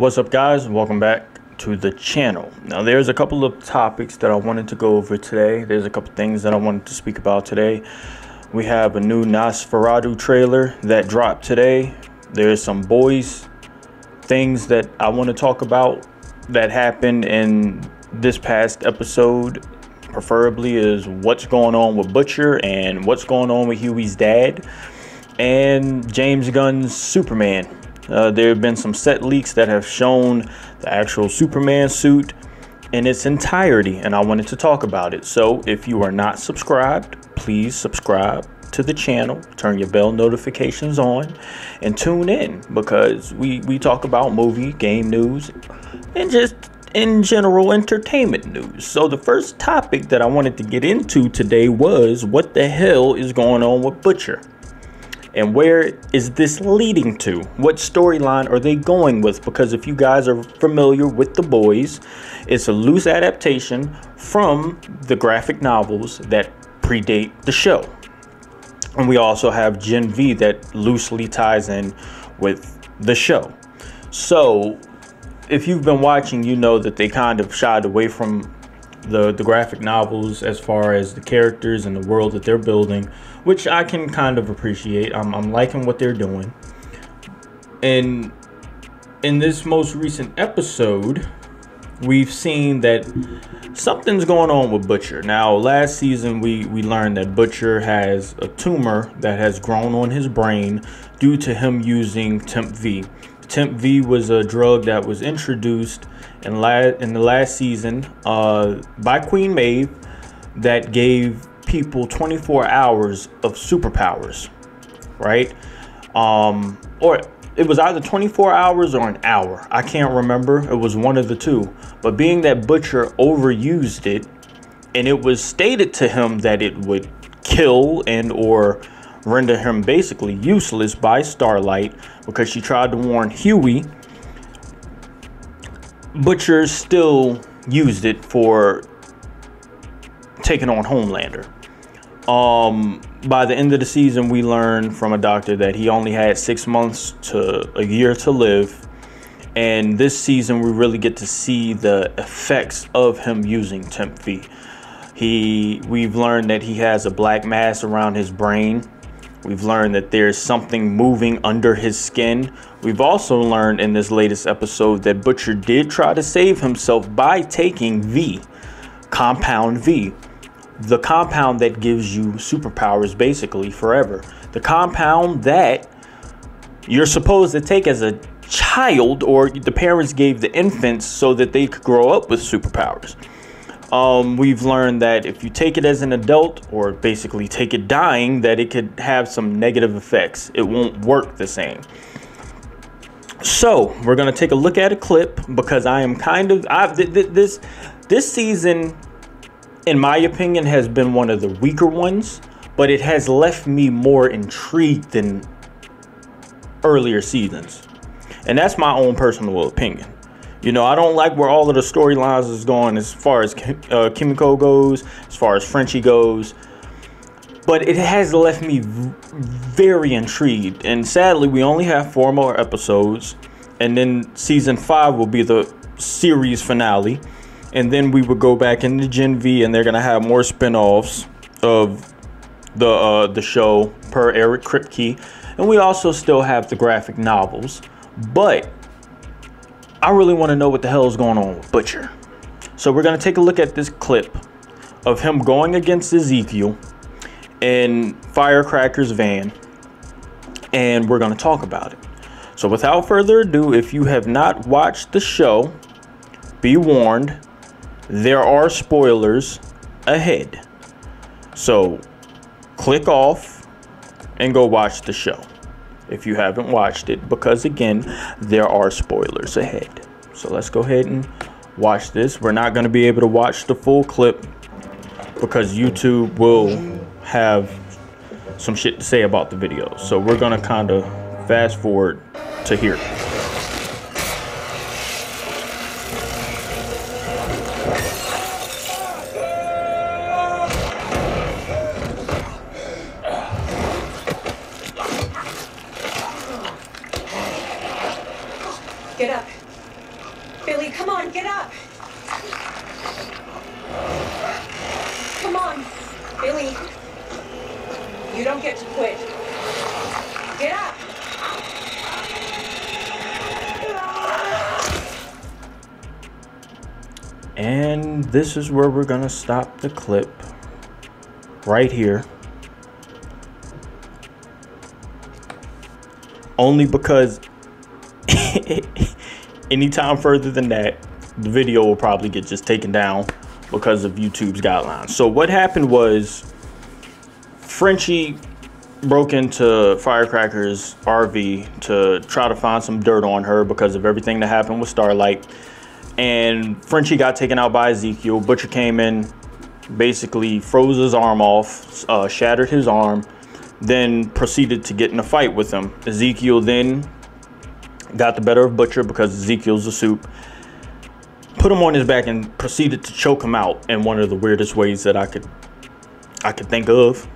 What's up, guys? Welcome back to the channel. Now, there's a couple of topics that I wanted to go over today. There's a couple things that I wanted to speak about today. We have a new NOSFERATU trailer that dropped today. There's some boys things that I want to talk about that happened in this past episode. Preferably is what's going on with Butcher and what's going on with Huey's dad and James Gunn's Superman. There have been some set leaks that have shown the actual Superman suit in its entirety, and I wanted to talk about it. So if you are not subscribed, please subscribe to the channel, turn your bell notifications on, and tune in, because we talk about movie, game news, and just in general entertainment news. So the first topic that I wanted to get into today was what the hell is going on with Butcher? And where is this leading to? What storyline are they going with? Because if you guys are familiar with The Boys, it's a loose adaptation from the graphic novels that predate the show. And we also have Gen V that loosely ties in with the show. So if you've been watching, you know that they kind of shied away from the graphic novels as far as the characters and the world that they're building, which I can kind of appreciate. I'm liking what they're doing. And in this most recent episode, we've seen that something's going on with Butcher. Now, last season we learned that Butcher has a tumor that has grown on his brain due to him using TYMM'S. TYMM'S was a drug that was introduced in the last season by Queen Maeve that gave people 24 hours of superpowers, right? Or it was either 24 hours or an hour. I can't remember. It was one of the two. But being that Butcher overused it, and it was stated to him that it would kill and or render him basically useless by Starlight because she tried to warn Huey, Butcher still used it for taking on Homelander. By the end of the season, we learned from a doctor that he only had 6 months to a year to live. And this season, we really get to see the effects of him using TYMM'S. We've learned that he has a black mass around his brain. We've learned that there's something moving under his skin. We've also learned in this latest episode that Butcher did try to save himself by taking V, Compound V. The compound that gives you superpowers basically forever. The compound that you're supposed to take as a child, or the parents gave the infants so that they could grow up with superpowers. We've learned that if you take it as an adult, or basically take it dying, that it could have some negative effects. It won't work the same. So we're going to take a look at a clip, because I am kind of this season, in my opinion, has been one of the weaker ones, but it has left me more intrigued than earlier seasons. And that's my own personal opinion. You know, I don't like where all of the storylines is going as far as Kimiko goes, as far as Frenchie goes. But it has left me very intrigued. And sadly, we only have 4 more episodes. And then season 5 will be the series finale. And then we would go back into Gen V, and they're going to have more spin-offs of the show per Eric Kripke. And we also still have the graphic novels. But I really want to know what the hell is going on with Butcher. So we're going to take a look at this clip of him going against Ezekiel in Firecracker's van, and we're going to talk about it. So without further ado, if you have not watched the show, be warned, there are spoilers ahead. So click off and go watch the show if you haven't watched it, because again, there are spoilers ahead. So let's go ahead and watch this. We're not going to be able to watch the full clip because YouTube will have some shit to say about the video. So we're going to kind of fast forward to here. Get up. Come on, get up. Come on, Billy. You don't get to quit. Get up. And this is where we're gonna stop the clip, right here. Only because anytime further than that, the video will probably get just taken down because of YouTube's guidelines. So what happened was Frenchie broke into Firecracker's RV to try to find some dirt on her because of everything that happened with Starlight. And Frenchie got taken out by Ezekiel. Butcher came in, basically froze his arm off, shattered his arm, then proceeded to get in a fight with him. Ezekiel then got the better of Butcher because Ezekiel's a soup, put him on his back and proceeded to choke him out in one of the weirdest ways that I could think of.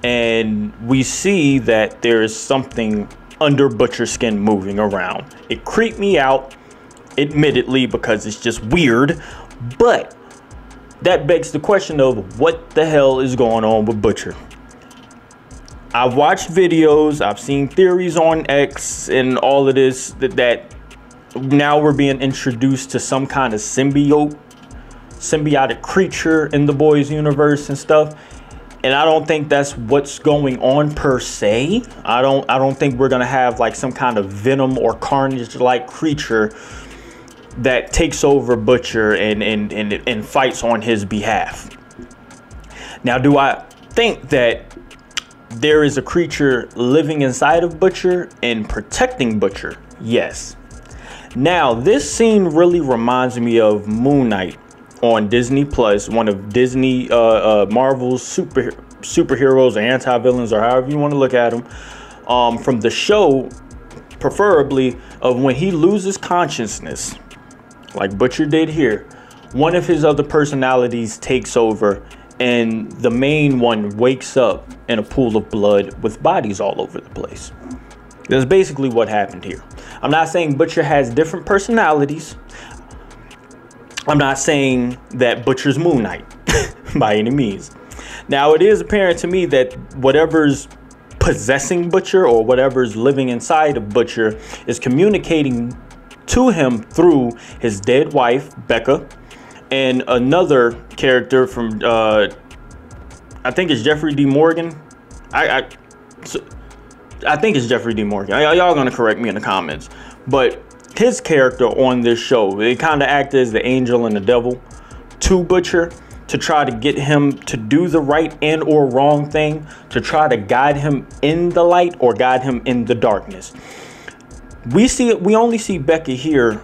And we see that there is something under Butcher's skin moving around. It creeped me out, admittedly, because it's just weird, but that begs the question of what the hell is going on with Butcher. I've watched videos, I've seen theories on X and all of this, that now we're being introduced to some kind of symbiotic creature in the boys universe and stuff. And I don't think that's what's going on per se. I don't think we're gonna have like some kind of Venom or Carnage-like creature that takes over Butcher and fights on his behalf. Now, do I think that there is a creature living inside of Butcher and protecting Butcher? Yes. Now, this scene really reminds me of Moon Knight on Disney Plus, one of Disney Marvel's superheroes or anti-villains, or however you want to look at them, from the show, preferably of when he loses consciousness, like Butcher did here. One of his other personalities takes over and the main one wakes up in a pool of blood with bodies all over the place. That's basically what happened here. I'm not saying Butcher has different personalities. I'm not saying that Butcher's Moon Knight by any means. Now, it is apparent to me that whatever's possessing Butcher or whatever's living inside of Butcher is communicating to him through his dead wife, Becca, and another character from, I think it's Jeffrey D. Morgan. I think it's Jeffrey D. Morgan. Y'all gonna correct me in the comments. But his character on this show, they kind of act as the angel and the devil to Butcher to try to get him to do the right and or wrong thing, to try to guide him in the light or guide him in the darkness. We only see Becca here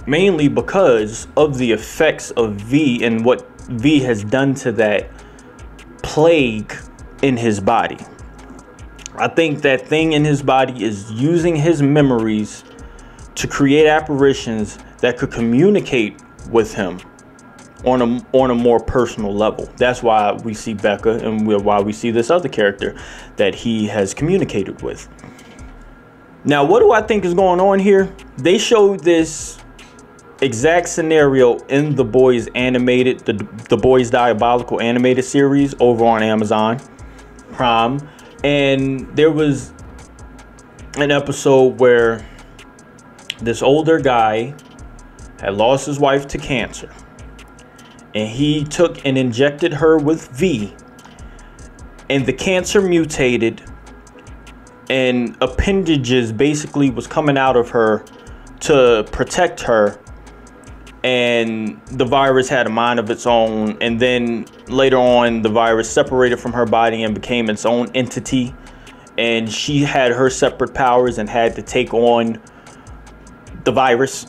mainly because of the effects of V and what V has done to that plague in his body. I think that thing in his body is using his memories to create apparitions that could communicate with him on a more personal level. That's why we see Becca and why we see this other character that he has communicated with. Now, what do I think is going on here? They showed this exact scenario in the Boys animated, the Boys Diabolical animated series over on Amazon Prime. And there was an episode where this older guy had lost his wife to cancer, and he took and injected her with V, and the cancer mutated and appendages basically was coming out of her to protect her, and the virus had a mind of its own. And then later on, the virus separated from her body and became its own entity, and she had her separate powers and had to take on the virus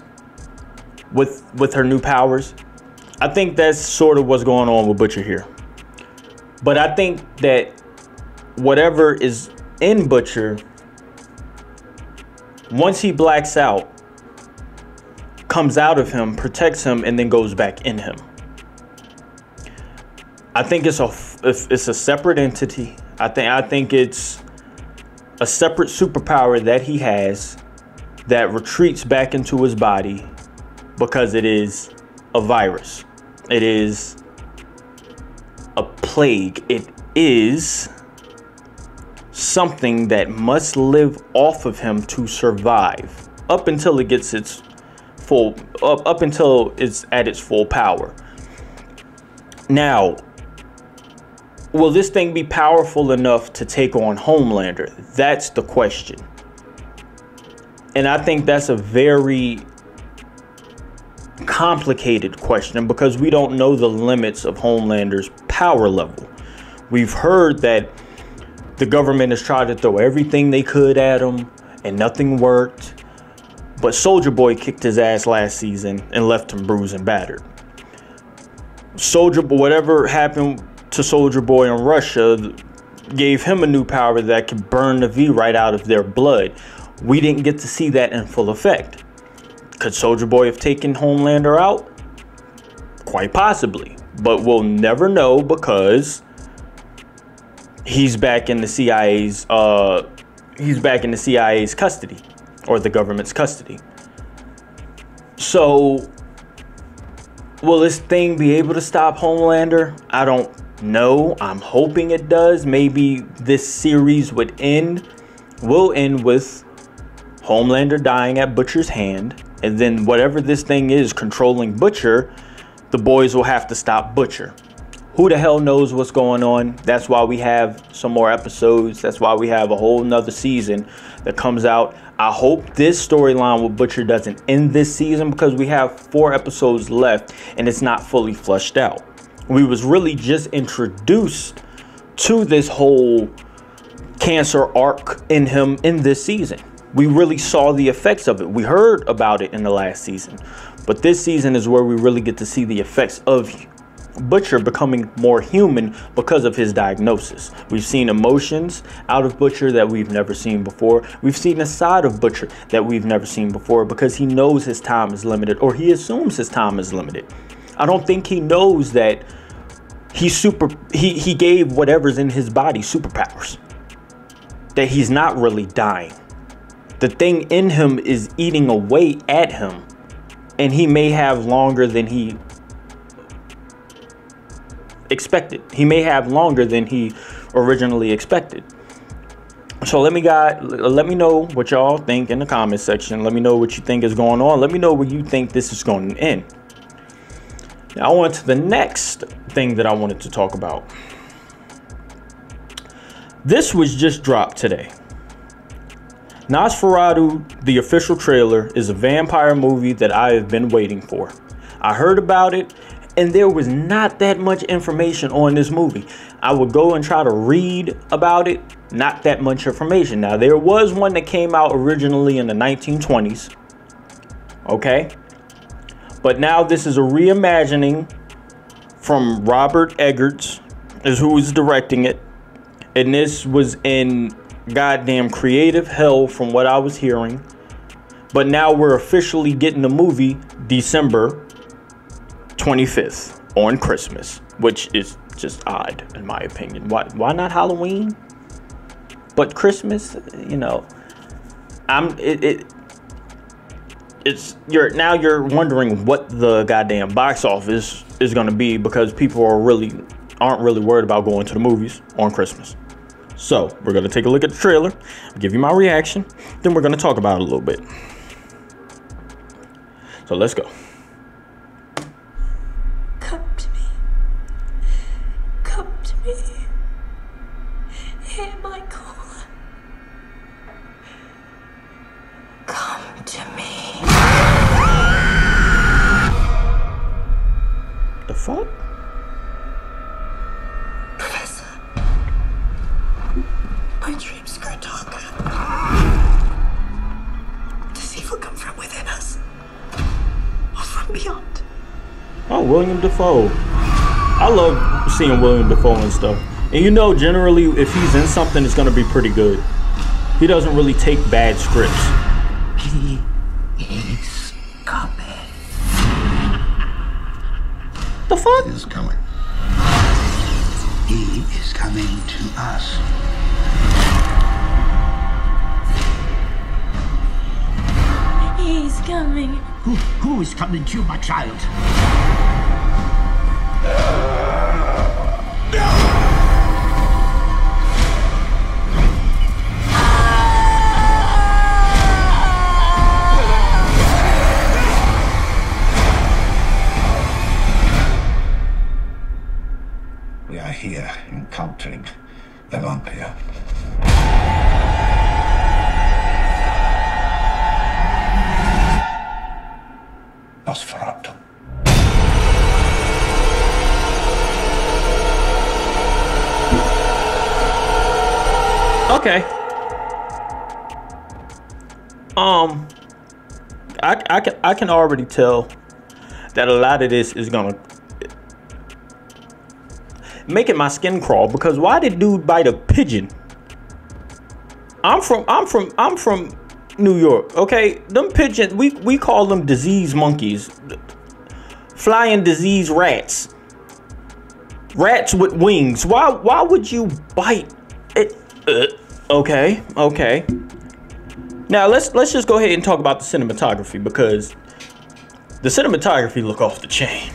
with her new powers. I think that's sort of what's going on with Butcher here. But I think that whatever is in Butcher, once he blacks out, comes out of him, protects him, and then goes back in him. I think it's a separate entity. I think it's a separate superpower that he has that retreats back into his body because it is a virus. It is a plague. It is something that must live off of him to survive up until it gets its full, up until it's at its full power. Now, will this thing be powerful enough to take on Homelander? That's the question. And I think that's a very complicated question because we don't know the limits of Homelander's power level. We've heard that the government has tried to throw everything they could at him and nothing worked. But Soldier Boy kicked his ass last season and left him bruised and battered. Whatever happened to Soldier Boy in Russia gave him a new power that could burn the V right out of their blood. We didn't get to see that in full effect. Could Soldier Boy have taken Homelander out? Quite possibly. But we'll never know because he's back in the CIA's custody, or the government's custody. So will this thing be able to stop Homelander? I don't know. I'm hoping it does. Maybe this series will end with Homelander dying at Butcher's hand, and then whatever this thing is controlling Butcher, the boys will have to stop Butcher. Who the hell knows what's going on? That's why we have some more episodes. That's why we have a whole nother season that comes out. I hope this storyline with Butcher doesn't end this season because we have 4 episodes left and it's not fully fleshed out. We was really just introduced to this whole cancer arc in him in this season. We really saw the effects of it. We heard about it in the last season, but this season is where we really get to see the effects of Butcher becoming more human because of his diagnosis. We've seen emotions out of Butcher that we've never seen before. We've seen a side of Butcher that we've never seen before because he knows his time is limited, or he assumes his time is limited. I don't think he knows that he gave whatever's in his body superpowers, that he's not really dying. The thing in him is eating away at him, and he may have longer than he expected. He may have longer than he originally expected. So let me know what y'all think in the comment section. Let me know what you think is going on. Let me know where you think this is going to end. Now on to the next thing that I wanted to talk about. This was just dropped today. NOSFERATU, the official trailer, is a vampire movie that I have been waiting for. I heard about it, and there was not that much information on this movie. I would go and try to read about it, not that much information. Now, there was one that came out originally in the 1920s, okay? But now this is a reimagining from Robert Eggers, is who is directing it. And this was in goddamn creative hell from what I was hearing. But now we're officially getting the movie December 25th on Christmas, which is just odd in my opinion. Why not Halloween? But Christmas, you know, you're wondering what the goddamn box office is going to be because people aren't really worried about going to the movies on Christmas. So we're going to take a look at the trailer, give you my reaction, then we're going to talk about it a little bit. So let's go. Come to me. Come to me. Hey, Michael. Come to me. The fuck? Professor. My dreams grow darker. Does evil come from within us? Or from beyond? Oh, William Dafoe. I love seeing William Dafoe and stuff. And you know, generally, if he's in something, it's going to be pretty good. He doesn't really take bad scripts. He is coming. The fuck? He is coming. He is coming to us. Who is coming to you, my child? We are here encountering the vampire. NOSFERATU. Okay. I can already tell that a lot of this is gonna making my skin crawl, because why did dude bite a pigeon? I'm from New York, okay? Them pigeons, we call them disease monkeys, flying disease rats, rats with wings. Why would you bite it? Okay. Now let's just go ahead and talk about the cinematography, because the cinematography look off the chain.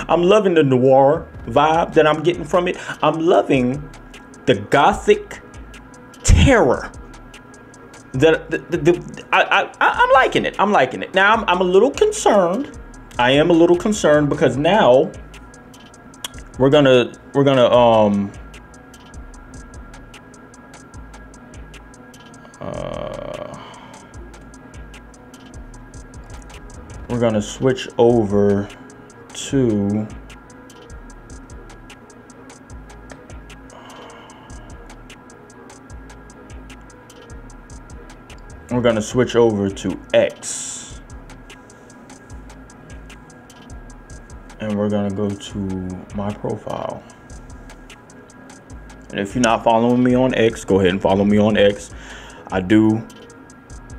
I'm loving the noir vibe that I'm getting from it. I'm loving the gothic terror. I'm liking it. I'm liking it. Now I'm a little concerned. I am a little concerned because now we're gonna switch over to X, and we're gonna go to my profile. And if you're not following me on X, go ahead and follow me on X. I do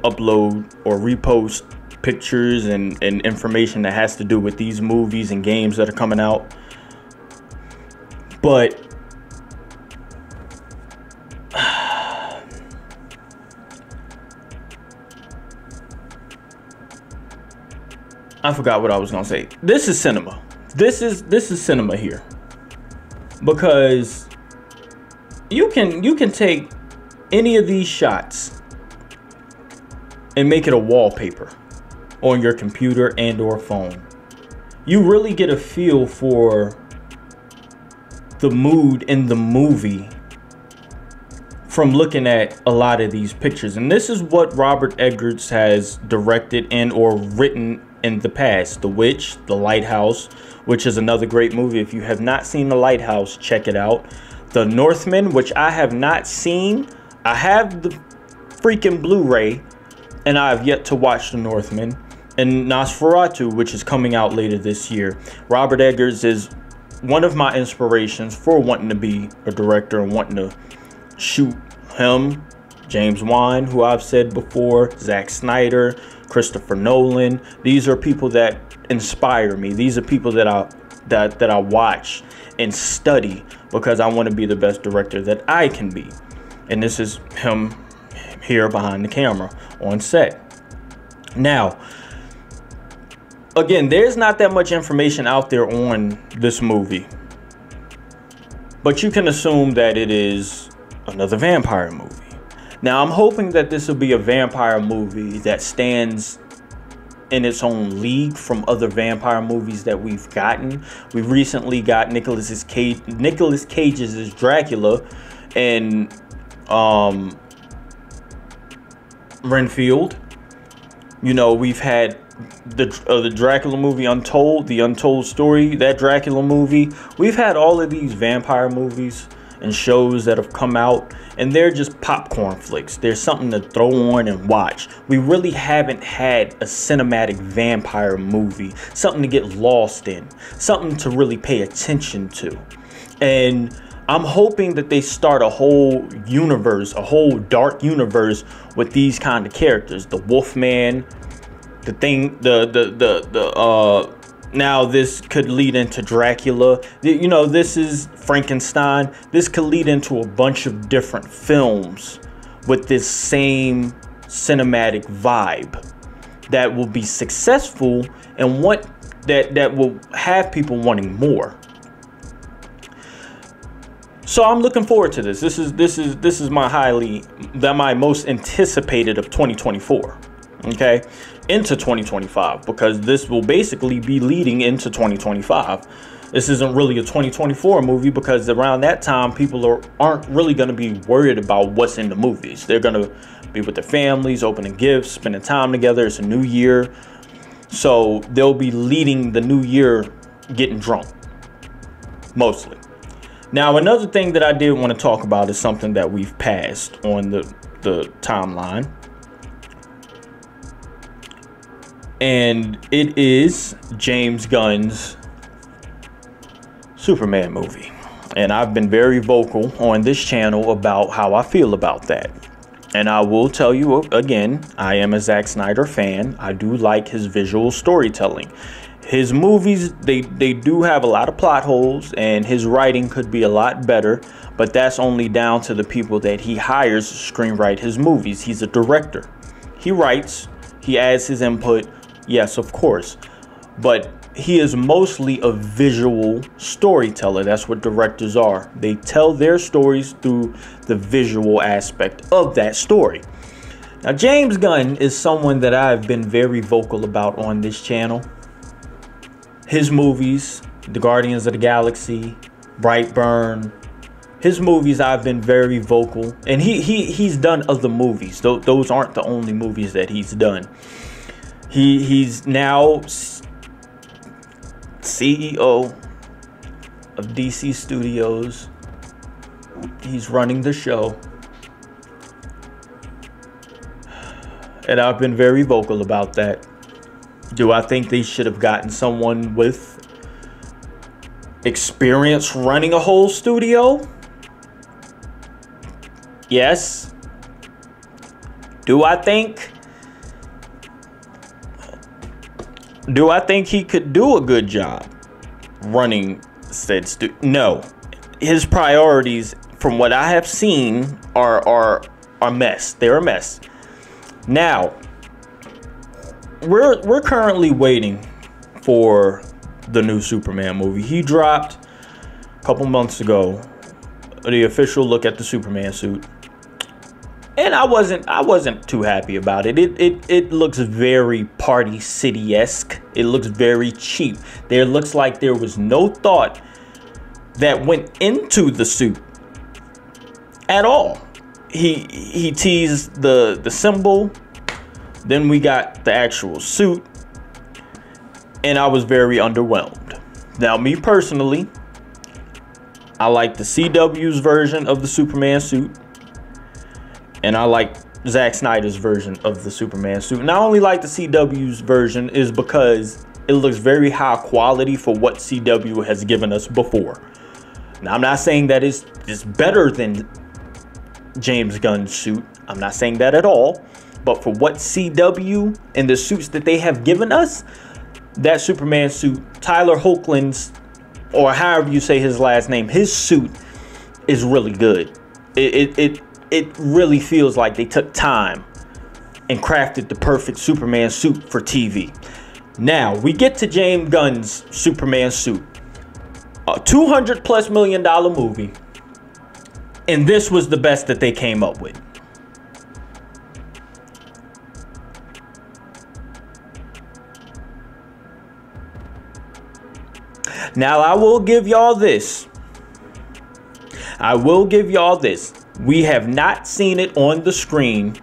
upload or repost pictures and information that has to do with these movies and games that are coming out. But I forgot what I was gonna say. This is cinema. This is cinema here, because you can take any of these shots and make it a wallpaper on your computer and or phone. You really get a feel for the mood in the movie from looking at a lot of these pictures. And this is what Robert Eggers has directed and or written in the past. The Witch, The Lighthouse, which is another great movie. If you have not seen The Lighthouse, check it out. The Northman, which I have not seen. I have the freaking Blu-ray and I have yet to watch The Northman. And NOSFERATU, which is coming out later this year. Robert Eggers is one of my inspirations for wanting to be a director and wanting to shoot. Him, James Wan, who I've said before, Zack Snyder, Christopher Nolan. These are people that inspire me. These are people that I watch and study because I want to be the best director that I can be. And this is him here behind the camera on set. Now, again, there's not that much information out there on this movie, but you can assume that it is another vampire movie. Now, I'm hoping that this will be a vampire movie that stands in its own league from other vampire movies that we've gotten. We recently got Nicolas Cage's Dracula and Renfield. You know, we've had the Dracula movie Untold, the Untold Story, that Dracula movie. We've had all of these vampire movies and shows that have come out, and they're just popcorn flicks. There's something to throw on and watch. We really haven't had a cinematic vampire movie, something to get lost in, something to really pay attention to. And I'm hoping that they start a whole universe, a whole dark universe with these kind of characters. The Wolfman, the thing, now this could lead into Dracula. You know, this is Frankenstein. This could lead into a bunch of different films with this same cinematic vibe. that will be successful and that will have people wanting more. So I'm looking forward to this. This is my most anticipated of 2024. Okay, into 2025, because this will basically be leading into 2025. This isn't really a 2024 movie, because around that time people aren't really going to be worried about what's in the movies. They're going to be with their families, opening gifts, spending time together. It's a new year, so they'll be leading the new year getting drunk mostly. Now, another thing that I did want to talk about is something that we've passed on the timeline. And it is James Gunn's Superman movie. And I've been very vocal on this channel about how I feel about that. And I will tell you again, I am a Zack Snyder fan. I do like his visual storytelling. His movies, they do have a lot of plot holes, and his writing could be a lot better. But that's only down to the people that he hires to screenwrite his movies. He's a director. He writes, he adds his input. Yes, of course, but he is mostly a visual storyteller. That's what directors are. They tell their stories through the visual aspect of that story. Now, James Gunn is someone that I've been very vocal about on this channel. His movies, The Guardians of the Galaxy, Brightburn, his movies, I've been very vocal. And he's done other movies. Those aren't the only movies that he's done. He's now CEO of DC Studios. He's running the show. And I've been very vocal about that. Do I think they should have gotten someone with experience running a whole studio? Yes. Do I think he could do a good job running said studio? No. His priorities, from what I have seen, are a mess. They're a mess. Now, we're currently waiting for the new Superman movie. He dropped a couple months ago the official look at the Superman suit. And I wasn't too happy about it. It looks very Party City-esque. It looks very cheap. There looks like there was no thought that went into the suit at all. He teased the symbol, then we got the actual suit, and I was very underwhelmed. Now, me personally, I like the CW's version of the Superman suit. And I like Zack Snyder's version of the Superman suit. And I only like the CW's version is because it looks very high quality for what CW has given us before. Now, I'm not saying that it's better than James Gunn's suit. I'm not saying that at all. But for what CW and the suits that they have given us, that Superman suit, Tyler Hoechlin's, or however you say his last name, his suit is really good. It really feels like they took time and crafted the perfect Superman suit for TV. Now, we get to James Gunn's Superman suit. A $200+ million movie. And this was the best that they came up with. Now, I will give y'all this. We have not seen it on the screen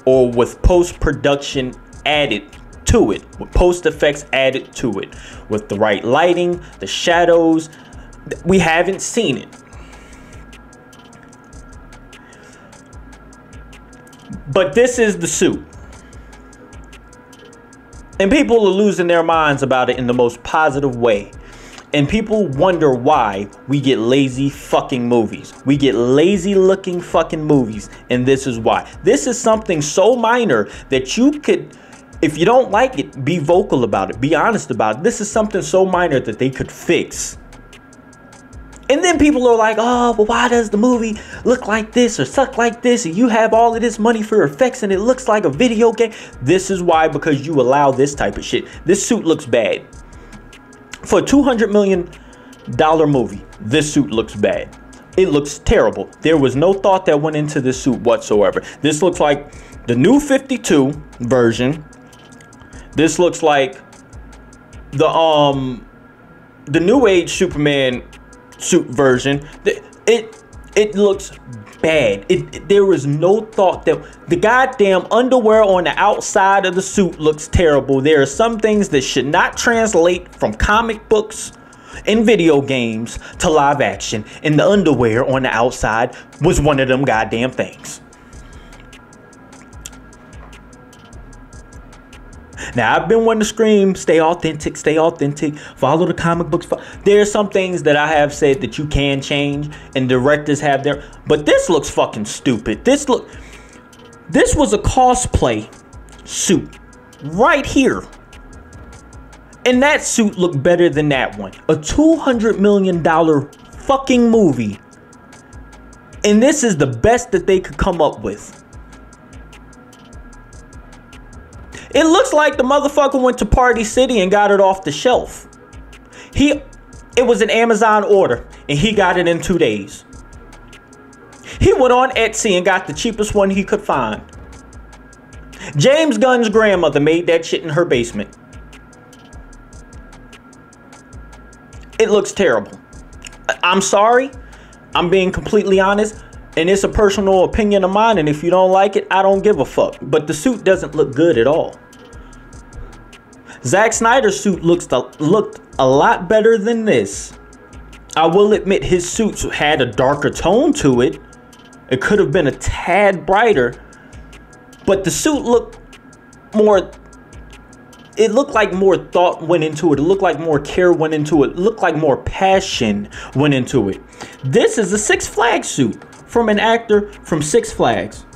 or with post-production added to it, with post-effects added to it, with the right lighting, the shadows. We haven't seen it. But this is the suit. And people are losing their minds about it in the most positive way. And people wonder why we get lazy fucking movies. We get lazy looking fucking movies. And this is why. This is something so minor that you could, if you don't like it, be vocal about it. Be honest about it. This is something so minor that they could fix. And then people are like, oh, well, why does the movie look like this or suck like this? And you have all of this money for effects and it looks like a video game. This is why, because you allow this type of shit. This suit looks bad. For a $200 million movie, this suit looks bad. It looks terrible. There was no thought that went into this suit whatsoever. This looks like the new 52 version. This looks like the new age Superman suit version. It looks bad. There was no thought that the goddamn underwear on the outside of the suit looks terrible. There are some things that should not translate from comic books and video games to live action, and the underwear on the outside was one of them goddamn things. Now, I've been wanting to scream, stay authentic, follow the comic books. There are some things that I have said that you can change, and directors have their, but this looks fucking stupid. This was a cosplay suit right here. And that suit looked better than that one. A $200 million fucking movie. And this is the best that they could come up with. It looks like the motherfucker went to Party City and got it off the shelf. It was an Amazon order and he got it in 2 days. He went on Etsy and got the cheapest one he could find. James Gunn's grandmother made that shit in her basement. It looks terrible. I'm sorry. I'm being completely honest. And it's a personal opinion of mine. And if you don't like it, I don't give a fuck. But the suit doesn't look good at all. Zack Snyder's suit looked a lot better than this. I will admit his suit had a darker tone to it. It could have been a tad brighter. But the suit looked more... It looked like more thought went into it. It looked like more care went into it. It looked like more passion went into it. This is a Six Flags suit from an actor from Six Flags.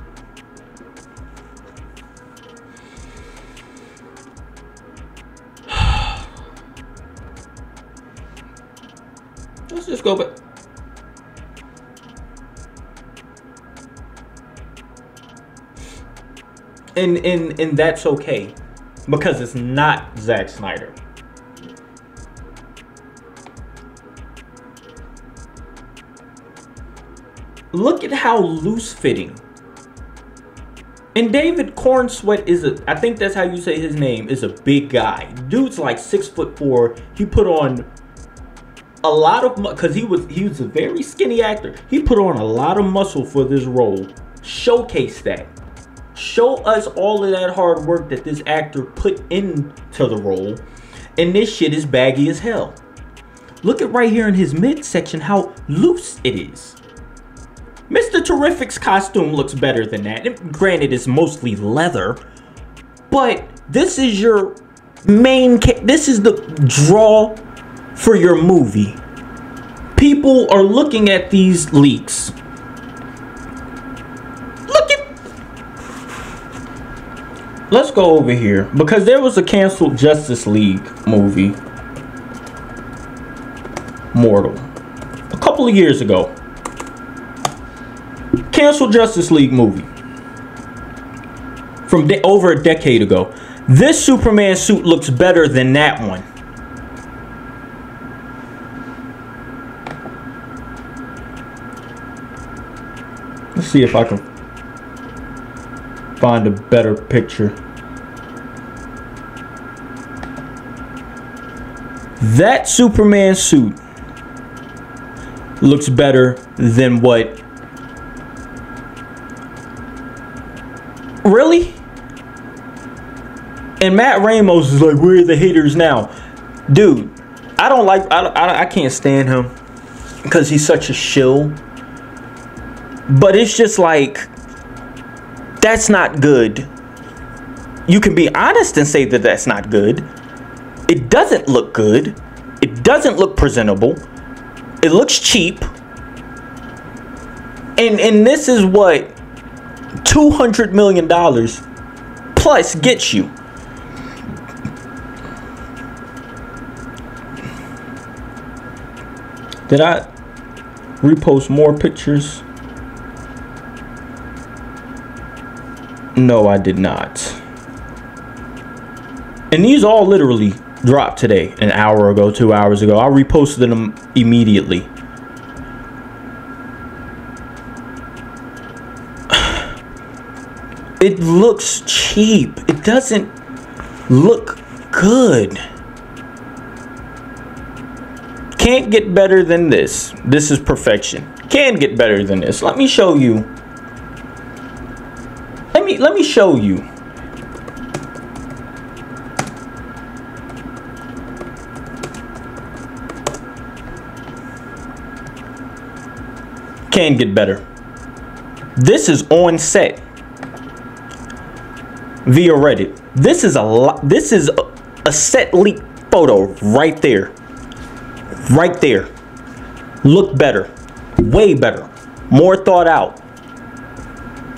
Let's just go back. And that's okay. Because it's not Zack Snyder. Look at how loose fitting. And David Cornsweet is I think that's how you say his name, is a big guy. Dude's like 6'4". He put on a lot of, because he was a very skinny actor. He put on a lot of muscle for this role. Showcase that. Show us all of that hard work that this actor put into the role. And this shit is baggy as hell. Look at right here in his midsection how loose it is. Mr. Terrific's costume looks better than that. And granted, it's mostly leather. But this is your main... This is the draw for your movie. People are looking at these leaks. Let's go over here, because there was a canceled Justice League movie, Mortal, a couple of years ago. Canceled Justice League movie from over a decade ago. This Superman suit looks better than that one. Let's see if I can find a better picture. That Superman suit looks better than what? Really? And Matt Ramos is like, where are the haters now? Dude, I can't stand him because he's such a shill. But it's just like, that's not good. You can be honest and say that that's not good. It doesn't look good. It doesn't look presentable. It looks cheap. And this is what $200 million plus gets you. repost more pictures? No, I did not. And these all literally dropped today, an hour ago, 2 hours ago. I reposted them immediately. It looks cheap. It doesn't look good. Can't get better than this. This is perfection. Can get better than this. Let me show you. Let me show you. Can get better. This is on set via Reddit. This is a set leak photo right there. Right there. Look better. Way better. More thought out.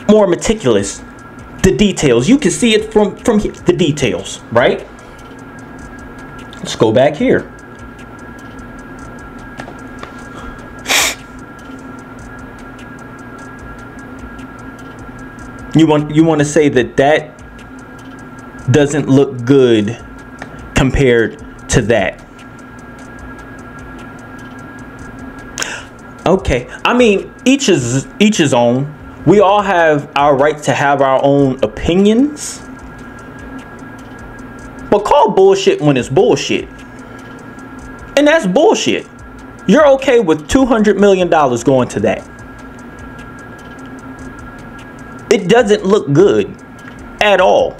More meticulous. The details. You can see it from here. The details, right? Let's go back here. You want to say that doesn't look good compared to that? Okay, I mean, each his own. We all have our right to have our own opinions, but call bullshit when it's bullshit, and that's bullshit. You're okay with $200 million going to that. It doesn't look good at all.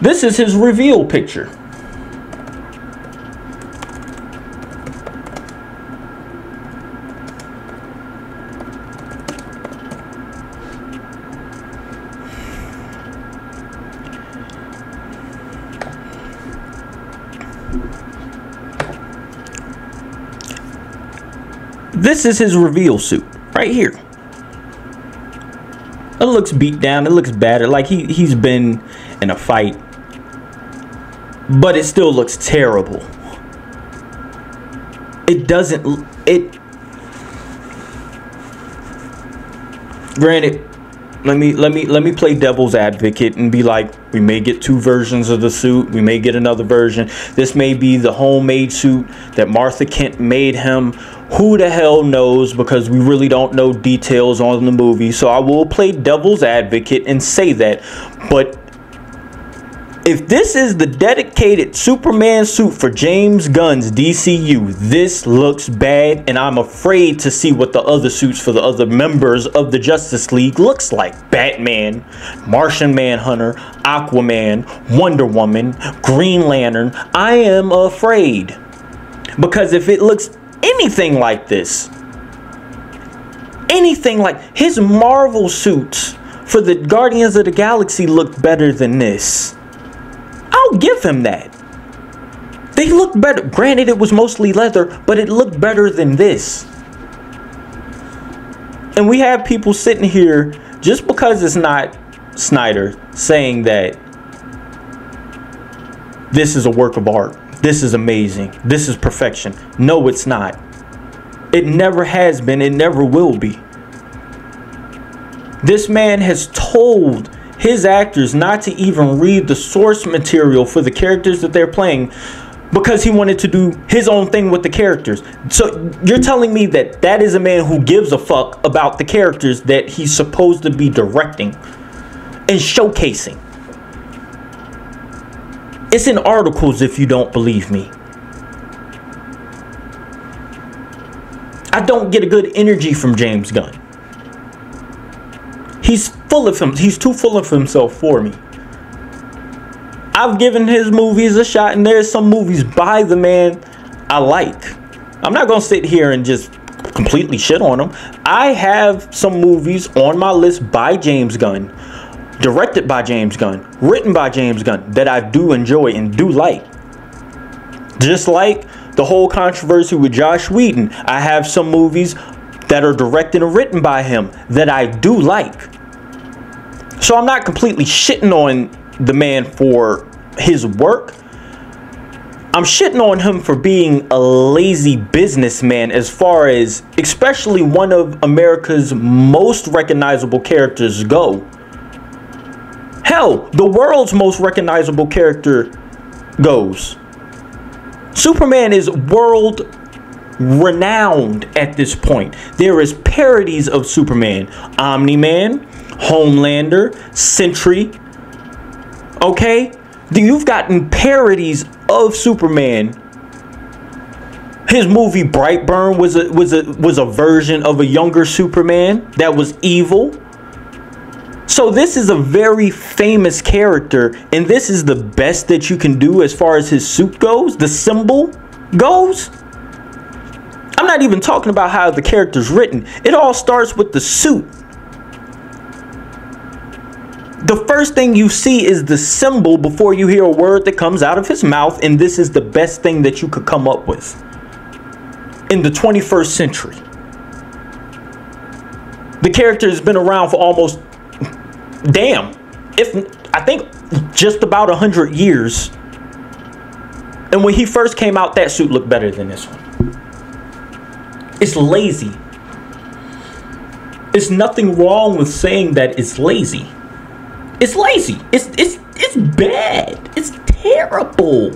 This is his reveal picture. This is his reveal suit right here. It looks beat down. It looks battered, like he's been in a fight, but it still looks terrible. It doesn't. Granted, let me play devil's advocate and be like, we may get two versions of the suit. We may get another version. This may be the homemade suit that Martha Kent made him. Who the hell knows, because we really don't know details on the movie. So I will play devil's advocate and say that. But if this is the dedicated Superman suit for James Gunn's DCU, this looks bad, and I'm afraid to see what the other suits for the other members of the Justice League looks like. Batman, Martian Manhunter, Aquaman, Wonder Woman, Green Lantern. I am afraid, because if it looks anything like this, anything like his Marvel suits for the Guardians of the Galaxy look better than this. I'll give him that. They look better. Granted, it was mostly leather, but it looked better than this. And we have people sitting here, just because it's not Snyder, saying that this is a work of art. This is amazing. This is perfection. No, it's not. It never has been. It never will be. This man has told his actors not to even read the source material for the characters that they're playing, because he wanted to do his own thing with the characters. So you're telling me that that is a man who gives a fuck about the characters that he's supposed to be directing and showcasing. It's in articles if you don't believe me. I don't get a good energy from James Gunn. He's full of him. He's too full of himself for me. I've given his movies a shot, and there's some movies by the man I like. I'm not gonna sit here and just completely shit on him. I have some movies on my list by James Gunn, directed by James Gunn, written by James Gunn, that I do enjoy and do like. Just like the whole controversy with Joss Whedon, I have some movies that are directed and written by him that I do like. So I'm not completely shitting on the man for his work. I'm shitting on him for being a lazy businessman, as far as especially one of America's most recognizable characters go. Hell, the world's most recognizable character goes. Superman is world renowned at this point. There is parodies of Superman. Omni-Man, Homelander, Sentry. Okay? You've gotten parodies of Superman. His movie Brightburn was a version of a younger Superman that was evil. So this is a very famous character, and this is the best that you can do as far as his suit goes, the symbol goes. I'm not even talking about how the character's written. It all starts with the suit. The first thing you see is the symbol before you hear a word that comes out of his mouth, and this is the best thing that you could come up with in the 21st century. The character has been around for almost, I think just about 100 years. And when he first came out, that suit looked better than this one. It's lazy. It's nothing wrong with saying that it's lazy. It's lazy. It's bad. It's terrible.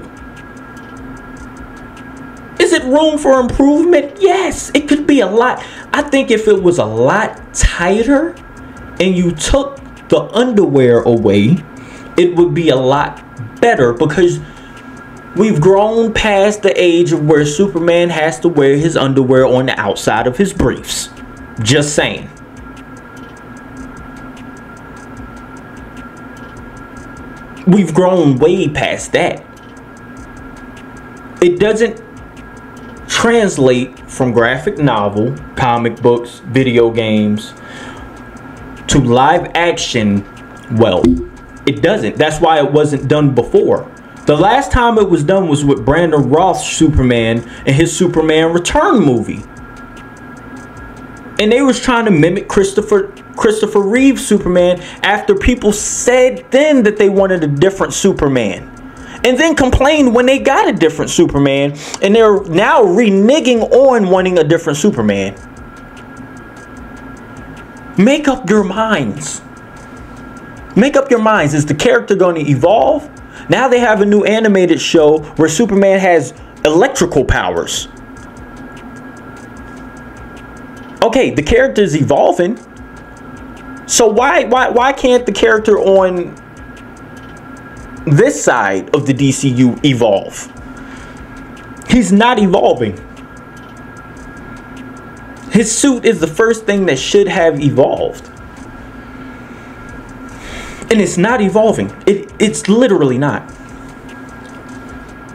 Is it room for improvement? Yes, it could be a lot. I think if it was a lot tighter and you took the underwear away, it would be a lot better, because we've grown past the age of where Superman has to wear his underwear on the outside of his briefs. Just saying. We've grown way past that. It doesn't translate from graphic novel, comic books, video games to live action well. It doesn't. That's why it wasn't done before. The last time it was done was with Brandon Routh's Superman and his Superman Return movie. And they was trying to mimic Christopher Reeve's Superman after people said then that they wanted a different Superman. And then complained when they got a different Superman. And they're now reneging on wanting a different Superman. Make up your minds. Make up your minds. Is the character going to evolve? Now they have a new animated show where Superman has electrical powers. Okay, the character is evolving. So why can't the character on this side of the DCU evolve? He's not evolving. His suit is the first thing that should have evolved. And it's not evolving. It's literally not.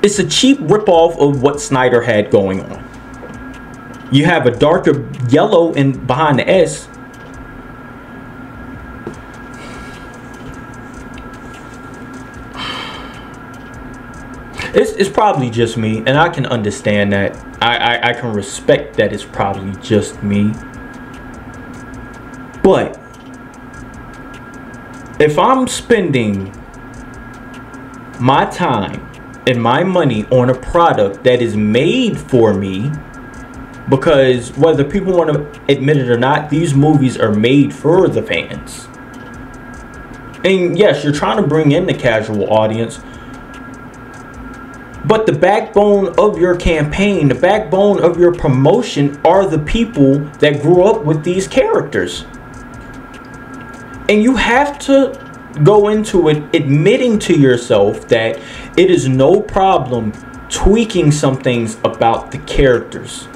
It's a cheap ripoff of what Snyder had going on. You have a darker yellow in behind the S. It's probably just me, and I can understand that. I can respect that it's probably just me. But if I'm spending my time and my money on a product that is made for me, because whether people want to admit it or not, these movies are made for the fans. And yes, you're trying to bring in the casual audience, but the backbone of your campaign, the backbone of your promotion are the people that grew up with these characters. And you have to go into it admitting to yourself that it is no problem tweaking some things about the characters.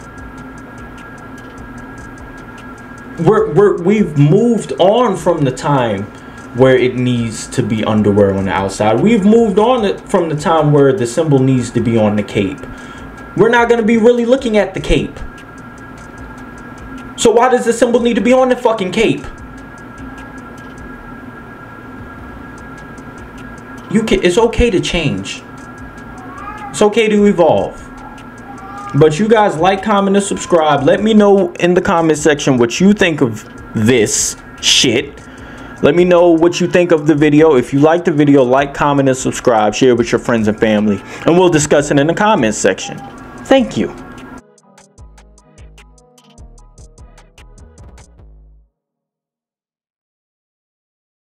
We've moved on from the time where it needs to be underwear on the outside. We've moved on from the time where the symbol needs to be on the cape. We're not going to be really looking at the cape. So why does the symbol need to be on the fucking cape? It's okay to change. It's okay to evolve. But you guys like, comment, and subscribe. Let me know in the comment section what you think of this shit. Let me know what you think of the video. If you like the video, like, comment, and subscribe. Share it with your friends and family. And we'll discuss it in the comments section. Thank you.